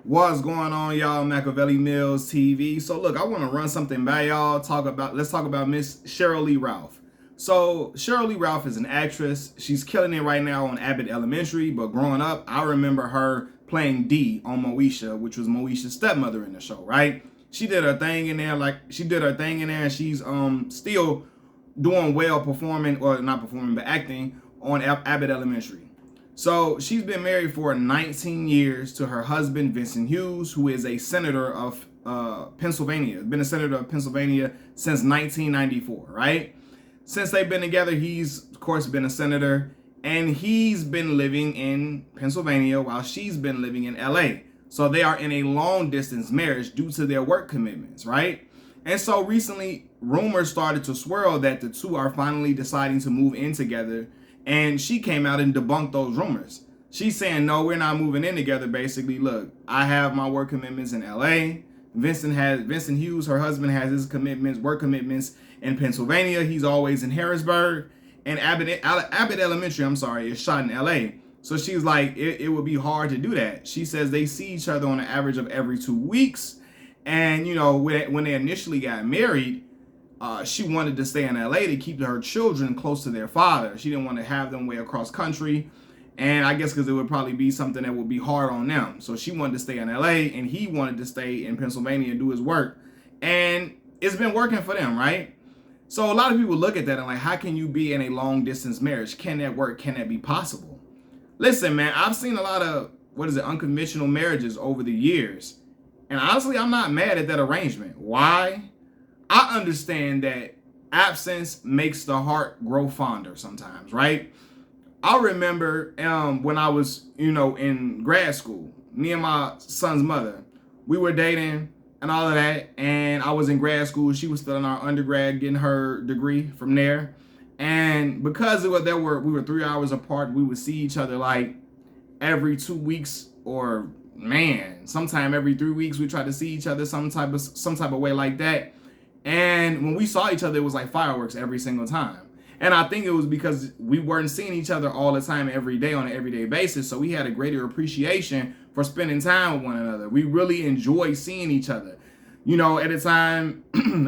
What's going on, y'all? Machiavelli Mills TV. So look, I want to run something by y'all. Let's talk about Miss Sheryl Lee Ralph. So Sheryl Lee Ralph is an actress. She's killing it right now on Abbott Elementary. But growing up, I remember her playing Dee on Moesha, which was Moesha's stepmother in the show. Right? She did her thing in there, and she's still doing well, performing or not performing, but acting on Abbott Elementary. So she's been married for 19 years to her husband, Vincent Hughes, who is a senator of Pennsylvania. Been a senator of Pennsylvania since 1994, right? Since they've been together, he's, of course, been a senator, and he's been living in Pennsylvania while she's been living in LA. So they are in a long-distance marriage due to their work commitments, right? And so recently, rumors started to swirl that the two are finally deciding to move in together. And she came out and debunked those rumors. She's saying, no, we're not moving in together. Basically, look, I have my work commitments in LA. Vincent Hughes, her husband, has his work commitments in Pennsylvania. He's always in Harrisburg. And Abbott Elementary, is shot in LA. So she's like, it would be hard to do that. She says they see each other on an average of every 2 weeks. And, when they initially got married, she wanted to stay in LA to keep her children close to their father. She didn't want to have them way across country. And I guess because it would probably be something that would be hard on them. So she wanted to stay in LA and he wanted to stay in Pennsylvania and do his work. And it's been working for them, right? So a lot of people look at that and like, how can you be in a long distance marriage? Can that work? Can that be possible? Listen, man, I've seen a lot of, unconventional marriages over the years. And honestly, I'm not mad at that arrangement. Why? I understand that absence makes the heart grow fonder sometimes, right? I remember when I was, in grad school, me and my son's mother, we were dating and all of that. And I was in grad school. She was still in our undergrad getting her degree from there. And because we were 3 hours apart, we would see each other like every 2 weeks or sometime every 3 weeks. We tried to see each other some type of way like that. And when we saw each other, it was like fireworks every single time. And I think it was because we weren't seeing each other all the time, every day on an everyday basis. So we had a greater appreciation for spending time with one another. We really enjoyed seeing each other. At the time,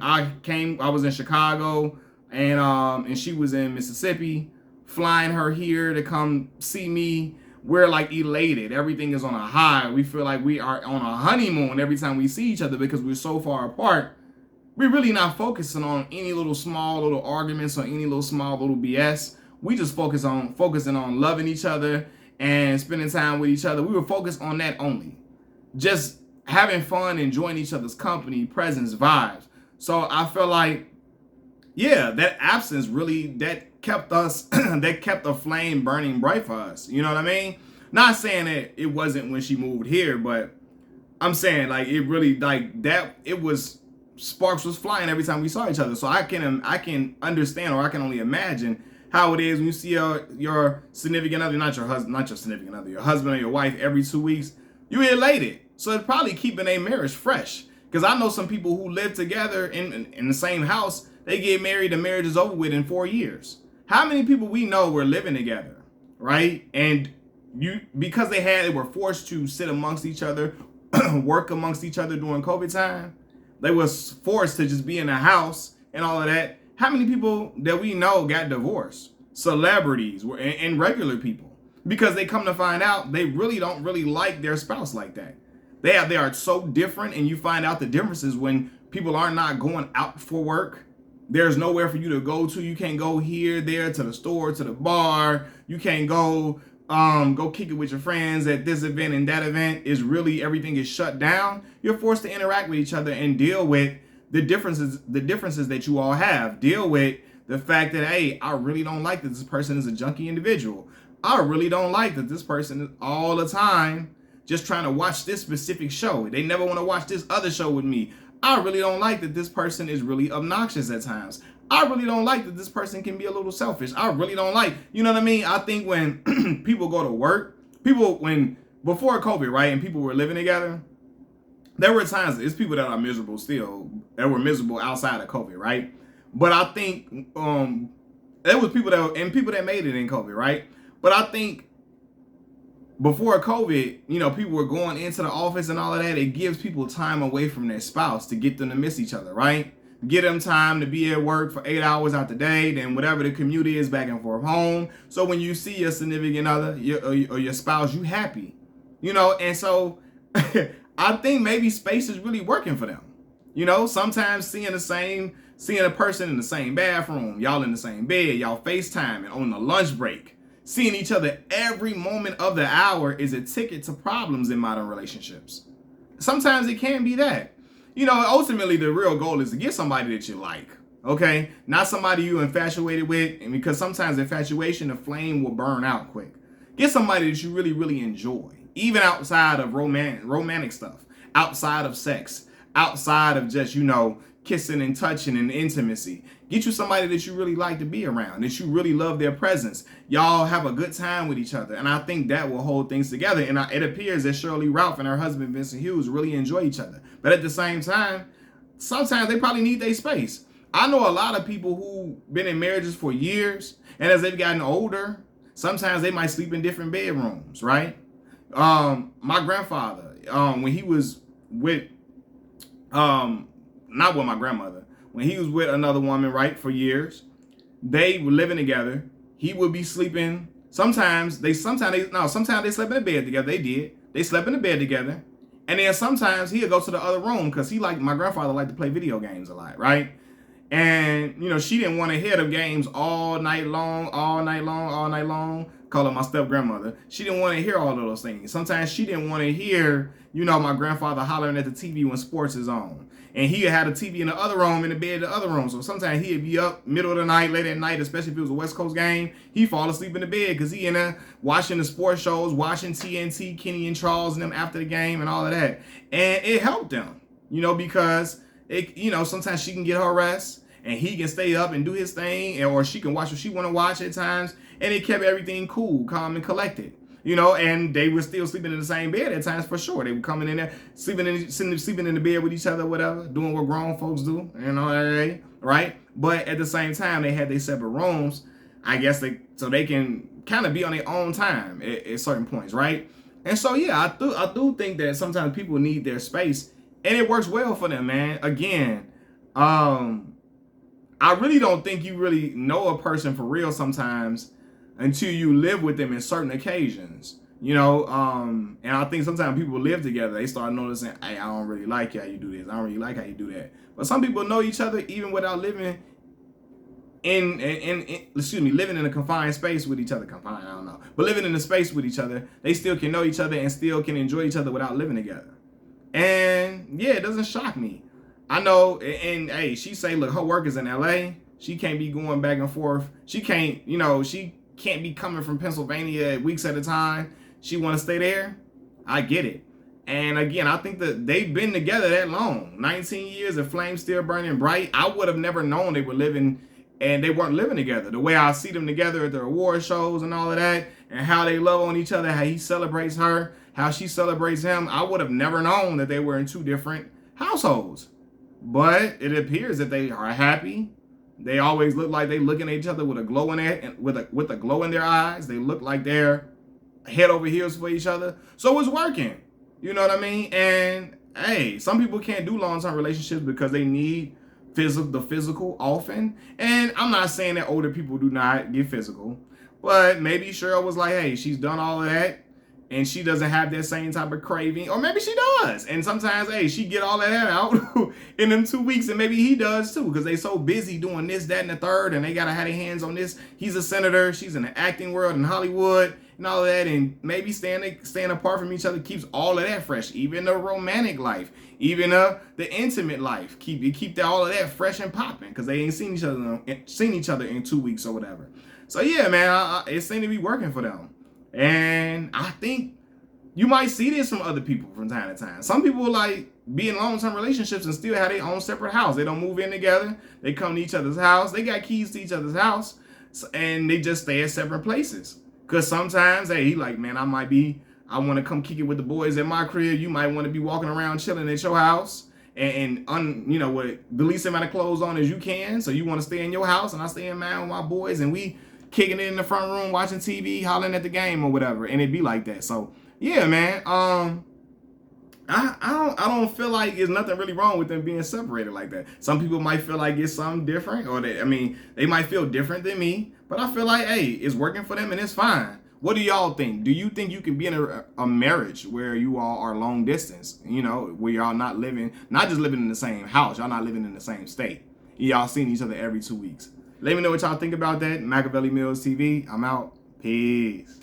I was in Chicago and she was in Mississippi, flying her here to come see me. We're like elated. Everything is on a high. We feel like we are on a honeymoon every time we see each other because we're so far apart. We're really not focusing on any small little arguments or any small little BS. We just focusing on loving each other and spending time with each other. We were focused on that only. Just having fun, enjoying each other's company, presence, vibes. So I feel like, yeah, that absence really, that kept the flame burning bright for us. You know what I mean? Not saying that it wasn't when she moved here, but I'm saying like it really sparks was flying every time we saw each other. So I can understand, or I can only imagine how it is when you see your significant other, not your significant other, your husband or your wife every 2 weeks. You're elated. So it's probably keeping a marriage fresh. Because I know some people who live together in the same house, they get married, the marriage is over with in 4 years. How many people we know were living together, right? And because they were forced to sit amongst each other, work amongst each other during COVID time. They was forced to just be in the house and all of that. How many people that we know got divorced? Celebrities and regular people. Because they come to find out they really don't really like their spouse like that. They are so different, and you find out the differences when people are not going out for work. There's nowhere for you to go to. You can't go here, there, to the store, to the bar. You can't go kick it with your friends at this event and that event. Everything is shut down. You're forced to interact with each other and deal with the differences that you all have. Deal with the fact that, hey, I really don't like that this person is a junky individual. I really don't like that this person is all the time just trying to watch this specific show. They never want to watch this other show with me. I really don't like that this person is really obnoxious at times. I really don't like that this person can be a little selfish. I really don't like, you know what I mean? I think when people go to work, before COVID, right, and people were living together, there were times, it's people that are miserable still, that were miserable outside of COVID, right? But I think there was people that made it in COVID, right? But I think before COVID, people were going into the office and all of that. It gives people time away from their spouse to get them to miss each other, right? Get them time to be at work for 8 hours out the day, then whatever the commute is back and forth home. So when you see your significant other or your spouse, you happy, and so I think maybe space is really working for them. Sometimes seeing a person in the same bathroom, y'all in the same bed, y'all FaceTiming on the lunch break, seeing each other every moment of the hour is a ticket to problems in modern relationships. Sometimes it can be that. Ultimately the real goal is to get somebody that you like, okay? Not somebody you infatuated with, and because sometimes infatuation, the flame will burn out quick. Get somebody that you really, really enjoy, even outside of romantic stuff, outside of sex, outside of just, kissing and touching and intimacy. Get you somebody that you really like to be around, that you really love their presence. Y'all have a good time with each other. And I think that will hold things together. And it appears that Sheryl Ralph and her husband, Vincent Hughes, really enjoy each other. But at the same time, sometimes they probably need their space. I know a lot of people who've been in marriages for years, and as they've gotten older, sometimes they might sleep in different bedrooms, right? My grandfather, when he was with, not with my grandmother, when he was with another woman, right, for years, they were living together. He would be sleeping. Sometimes they slept in the bed together. They did. They slept in the bed together. And then sometimes he'd go to the other room because my grandfather liked to play video games a lot, right? And, she didn't want to hear the games all night long. Call her my step-grandmother. She didn't want to hear all of those things. Sometimes she didn't want to hear, my grandfather hollering at the TV when sports is on. And he had a TV in the other room, in the bed in the other room. So sometimes he'd be up middle of the night, late at night, especially if it was a West Coast game. He'd fall asleep in the bed because he in there watching the sports shows, watching TNT, Kenny and Charles and them after the game and all of that. And it helped them, because sometimes she can get her rest and he can stay up and do his thing, or she can watch what she want to watch at times. And it kept everything cool, calm, and collected. And they were still sleeping in the same bed at times for sure. They were coming in there, sleeping in the bed with each other, whatever, doing what grown folks do, right? But at the same time, they had their separate rooms, I guess, so they can kind of be on their own time at certain points, right? And so, yeah, I do think that sometimes people need their space, and it works well for them, man. Again, I really don't think you really know a person for real sometimes until you live with them in certain occasions, and I think sometimes people live together, they start noticing, hey, I don't really like how you do this, I don't really like how you do that. But some people know each other even without living living in a confined space with each other. Confined, I don't know, but living in a space with each other, they still can know each other and still can enjoy each other without living together. And yeah, it doesn't shock me. I know, and hey, she say, look, her work is in LA. She can't be going back and forth. She can't be coming from Pennsylvania weeks at a time. She want to stay there. I get it. And again, I think that they've been together that long. 19 years, the flame's still burning bright. I would have never known they were living and they weren't living together. The way I see them together at the award shows and all of that, and how they love on each other, how he celebrates her, how she celebrates him, I would have never known that they were in two different households. But it appears that they are happy. They always look like they looking at each other with a glow in a glow in their eyes. They look like they're head over heels for each other. So it's working. You know what I mean? And hey, some people can't do long-term relationships because they need the physical often. And I'm not saying that older people do not get physical, but maybe Sheryl was like, hey, she's done all of that and she doesn't have that same type of craving, or maybe she does. And sometimes, hey, she get all of that out in them 2 weeks, and maybe he does too, because they so busy doing this, that, and the third, and they gotta have their hands on this. He's a senator, she's in the acting world in Hollywood and all of that, and maybe staying apart from each other keeps all of that fresh, even the romantic life, even the intimate life. Keep all of that fresh and popping, because they ain't seen each other in 2 weeks or whatever. So yeah, man, it seemed to be working for them. And I think you might see this from other people from time to time. Some people like be in long-term relationships and still have their own separate house. They don't move in together. They come to each other's house. They got keys to each other's house, and they just stay at separate places. Because sometimes, hey, he like, man, I want to come kick it with the boys at my crib. You might want to be walking around chilling at your house and with the least amount of clothes on as you can. So you want to stay in your house and I stay in mine with my boys, and we kicking it in the front room, watching TV, hollering at the game or whatever, and it'd be like that. So yeah, man. I don't feel like there's nothing really wrong with them being separated like that. Some people might feel like it's something different, or they might feel different than me. But I feel like, hey, it's working for them and it's fine. What do y'all think? Do you think you can be in a marriage where you all are long distance? You know, where y'all not just living in the same house, y'all not living in the same state. Y'all seeing each other every 2 weeks. Let me know what y'all think about that. Machiavelli Mills TV. I'm out. Peace.